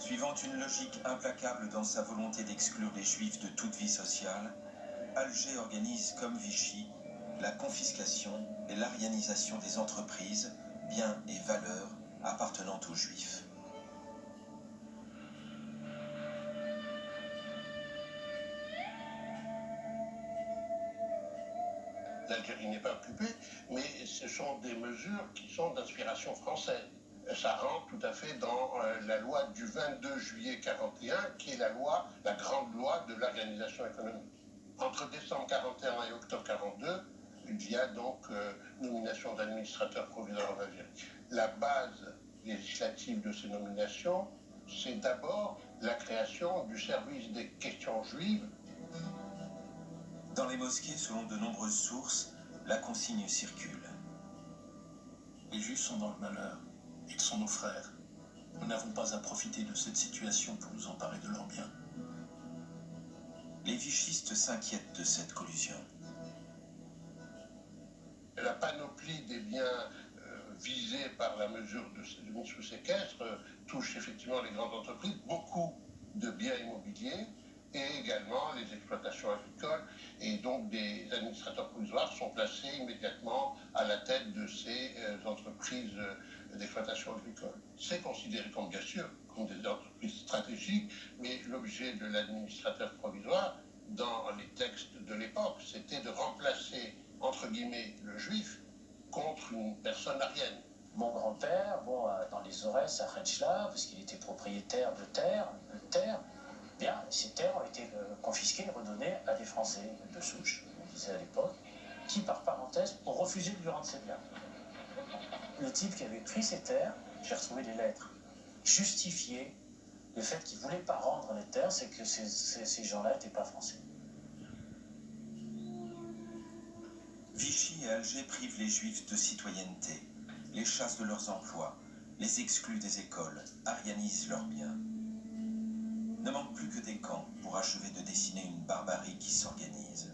Suivant une logique implacable dans sa volonté d'exclure les Juifs de toute vie sociale, Alger organise comme Vichy la confiscation et l'arianisation des entreprises, biens et valeurs appartenant aux Juifs. L'Algérie n'est pas occupée, mais ce sont des mesures qui sont d'inspiration française. Ça rentre tout à fait dans la loi du 22 juillet 41, qui est la grande loi de l'organisation économique. Entre décembre 41 et octobre 42, il y a donc nomination d'administrateurs provisoires en Algérie. La base législative de ces nominations, c'est d'abord la création du service des questions juives. Dans les mosquées, selon de nombreuses sources, la consigne circule. Les Juifs sont dans le malheur. Ils sont nos frères. Nous n'avons pas à profiter de cette situation pour nous emparer de leurs biens. Les vichistes s'inquiètent de cette collusion. La panoplie des biens visés par la mesure de mise sous séquestre touche effectivement les grandes entreprises, beaucoup de biens immobiliers et également les exploitations agricoles. Et donc des administrateurs provisoires sont placés immédiatement à la tête de ces entreprises d'exploitation agricole. C'est considéré comme, bien sûr, comme des entreprises stratégiques, mais l'objet de l'administrateur provisoire, dans les textes de l'époque, c'était de remplacer, entre guillemets, le juif contre une personne aryenne. Mon grand-père, dans les Aurès à Rechla, parce qu'il était propriétaire de terres, bien, ces terres ont été confisquées et redonnées à des Français de souche, on disait à l'époque, qui, par parenthèse, ont refusé de lui rendre ses biens. Le type qui avait pris ces terres, j'ai retrouvé des lettres, justifiaient le fait qu'il ne voulait pas rendre les terres, c'est que ces gens-là n'étaient pas français. Vichy et Alger privent les Juifs de citoyenneté, les chassent de leurs emplois, les excluent des écoles, arianisent leurs biens. Ne manque plus que des camps pour achever de dessiner une barbarie qui s'organise.